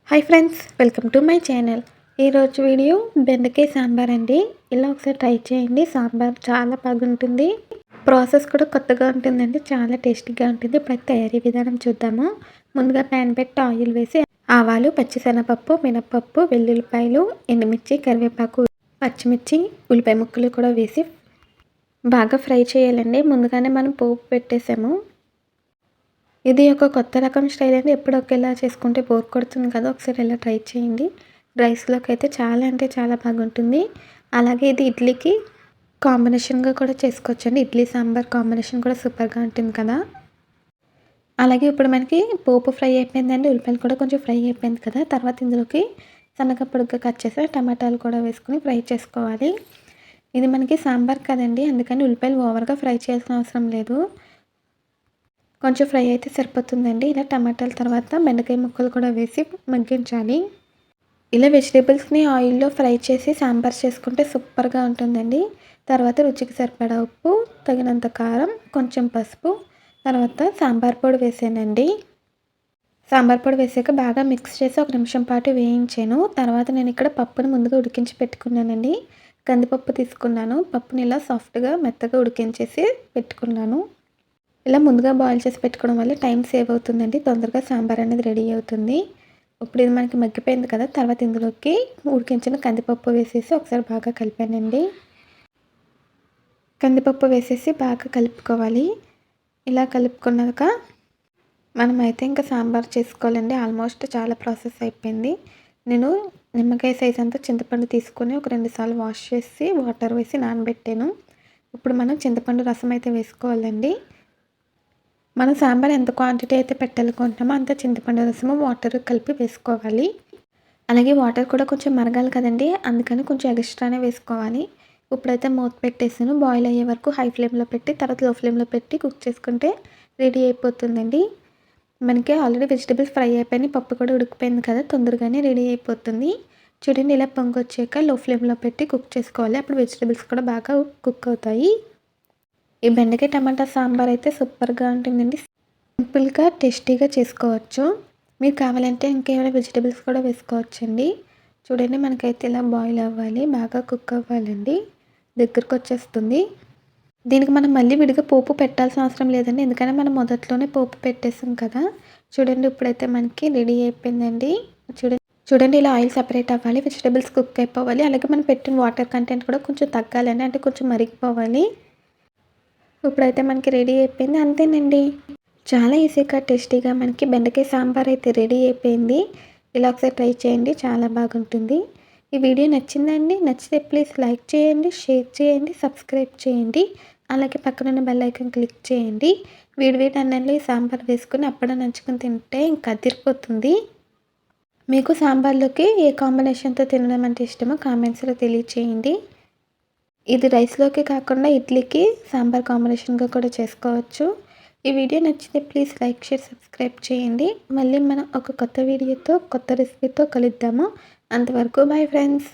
Hi friends, welcome to my channel. ఈరోజు video బెండకాయ సాంబార్ అండి. ఇలా ఒకసారి ట్రై చేయండి. సాంబార్ చాలా బాగుంటుంది. ప్రాసెస్ కూడా కొత్తగా ఉంటుందండి. చాలా టేస్టీగా ఉంటుంది. ఇప్పుడైతే తయారీ విధానం చూద్దాము. ముందుగా ప్యాన్ పెట్టి ఆయిల్ వేసి ఆవాలు, పచ్చిశనగపప్పు, మినపప్పు, వెల్లుల్లిపాయలు, ఎండుమిర్చి, కరివేపాకు, పచ్చిమిర్చి, ఉల్లిపాయ ముక్కలు కూడా వేసి బాగా ఫ్రై చేయాలండి. ముందుగానే మనం పోపు పెట్టేసాము. ఇది ఒక కొత్త రకం స్టైల్ అండి. ఎప్పుడు ఒకేలా చేసుకుంటే బోర్ కొడుతుంది కదా, ఒకసారి ఇలా ట్రై చేయండి. రైస్లోకి అయితే చాలా అంటే చాలా బాగుంటుంది. అలాగే ఇది ఇడ్లీకి కాంబినేషన్గా కూడా చేసుకోవచ్చండి. ఇడ్లీ సాంబార్ కాంబినేషన్ కూడా సూపర్గా ఉంటుంది కదా. అలాగే ఇప్పుడు మనకి పోపు ఫ్రై అయిపోయిందండి. ఉల్లిపాయలు కూడా కొంచెం ఫ్రై అయిపోయింది కదా. తర్వాత ఇందులోకి సన్నగా పొడుగ్గా కట్ చేసి టమాటాలు కూడా వేసుకుని ఫ్రై చేసుకోవాలి. ఇది మనకి సాంబార్ కదండి, అందుకని ఉల్లిపాయలు ఓవర్గా ఫ్రై చేయాల్సిన అవసరం లేదు. కొంచెం ఫ్రై అయితే సరిపోతుందండి. ఇలా టమాటాల తర్వాత బెండకాయ ముక్కలు కూడా వేసి మగ్గించాలి. ఇలా వెజిటేబుల్స్ని ఆయిల్లో ఫ్రై చేసి సాంబార్ చేసుకుంటే సూపర్గా ఉంటుందండి. తర్వాత రుచికి సరిపడా ఉప్పు, తగినంత కారం, కొంచెం పసుపు, తర్వాత సాంబార్ పొడి వేసానండి. సాంబార్ పొడి వేసాక బాగా మిక్స్ చేసి 1 నిమిషం పాటు వేయించాను. తర్వాత నేను ఇక్కడ పప్పును ముందుగా ఉడికించి పెట్టుకున్నానండి. కందిపప్పు తీసుకున్నాను. పప్పుని ఇలా సాఫ్ట్గా మెత్తగా ఉడికించేసి పెట్టుకున్నాను. ఇలా ముందుగా బాయిల్ చేసి పెట్టుకోవడం వల్ల టైం సేవ్ అవుతుందండి. తొందరగా సాంబార్ అనేది రెడీ అవుతుంది. ఇప్పుడు ఇది మనకి మగ్గిపోయింది కదా. తర్వాత ఇందులోకి ఉడికించిన కందిపప్పు వేసేసి ఒకసారి బాగా కలిపానండి. కందిపప్పు వేసేసి బాగా కలుపుకోవాలి. ఇలా కలుపుకున్నాక మనమైతే ఇంకా సాంబార్ చేసుకోవాలండి. ఆల్మోస్ట్ చాలా ప్రాసెస్ అయిపోయింది. నేను నిమ్మకాయ సైజ్ అంతా చింతపండు తీసుకొని ఒక 2 సార్లు వాష్ చేసి వాటర్ వేసి నానబెట్టాను. ఇప్పుడు మనం చింతపండు రసం అయితే వేసుకోవాలండి. మనం సాంబార్ ఎంత క్వాంటిటీ అయితే పెట్టాలనుకుంటున్నామో అంత చింతపండు రసము వాటర్ కలిపి వేసుకోవాలి. అలాగే వాటర్ కూడా కొంచెం మరగాలి కదండి, అందుకని కొంచెం ఎక్స్ట్రానే వేసుకోవాలి. ఇప్పుడైతే మూత పెట్టేసాను. బాయిల్ అయ్యే వరకు హై ఫ్లేమ్లో పెట్టి తర్వాత లో ఫ్లేమ్లో పెట్టి కుక్ చేసుకుంటే రెడీ అయిపోతుందండి. మనకి ఆల్రెడీ వెజిటేబుల్స్ ఫ్రై అయిపోయినాయి, పప్పు కూడా ఉడికిపోయింది కదా, తొందరగానే రెడీ అయిపోతుంది. చూడండి, ఇలా పొంగి వచ్చాక లో ఫ్లేమ్లో పెట్టి కుక్ చేసుకోవాలి. అప్పుడు వెజిటేబుల్స్ కూడా బాగా కుక్ అవుతాయి. ఈ బెండకాయ టమాటా సాంబార్ అయితే సూపర్గా ఉంటుందండి. సింపుల్గా టేస్టీగా చేసుకోవచ్చు. మీరు కావాలంటే ఇంకేమైనా వెజిటేబుల్స్ కూడా వేసుకోవచ్చండి. చూడండి, మనకైతే ఇలా బాయిల్ అవ్వాలి, బాగా కుక్ అవ్వాలండి. దగ్గరకు వచ్చేస్తుంది. దీనికి మనం మళ్ళీ విడిగా పోపు పెట్టాల్సిన అవసరం లేదండి, ఎందుకంటే మనం మొదట్లోనే పోపు పెట్టేసాం కదా. చూడండి, ఇప్పుడైతే మనకి రెడీ అయిపోయిందండి. చూడండి, ఇలా ఆయిల్ సపరేట్ అవ్వాలి, వెజిటేబుల్స్ కుక్ అయిపోవాలి. అలాగే మనం పెట్టిన వాటర్ కంటెంట్ కూడా కొంచెం తగ్గాలండి, అంటే కొంచెం మరిగిపోవాలి. ఇప్పుడైతే మనకి రెడీ అయిపోయింది. అంతేనండి, చాలా ఈజీగా టేస్టీగా మనకి బెండకాయ సాంబార్ అయితే రెడీ అయిపోయింది. ఇలా ఒకసారి ట్రై చేయండి, చాలా బాగుంటుంది. ఈ వీడియో నచ్చిందండి? నచ్చితే ప్లీజ్ లైక్ చేయండి, షేర్ చేయండి, సబ్స్క్రైబ్ చేయండి. అలాగే పక్కనున్న బెల్ ఐకాన్ క్లిక్ చేయండి. వేడి అన్నంలో ఈ సాంబార్ వేసుకుని అప్పుడు నంచుకొని తింటే ఇంకా అదిరిపోతుంది. మీకు సాంబార్లోకి ఏ కాంబినేషన్తో తినడం అంటే ఇష్టమో కామెంట్స్లో తెలియచేయండి. ఇది రైస్లోకి కాకుండా ఇడ్లీకి సాంబార్ కాంబినేషన్గా కూడా చేసుకోవచ్చు. ఈ వీడియో నచ్చితే ప్లీజ్ లైక్, షేర్, సబ్స్క్రైబ్ చేయండి. మళ్ళీ మనం ఒక కొత్త వీడియోతో కొత్త రెసిపీతో కలుద్దాము. అంతవరకు బాయ్ ఫ్రెండ్స్.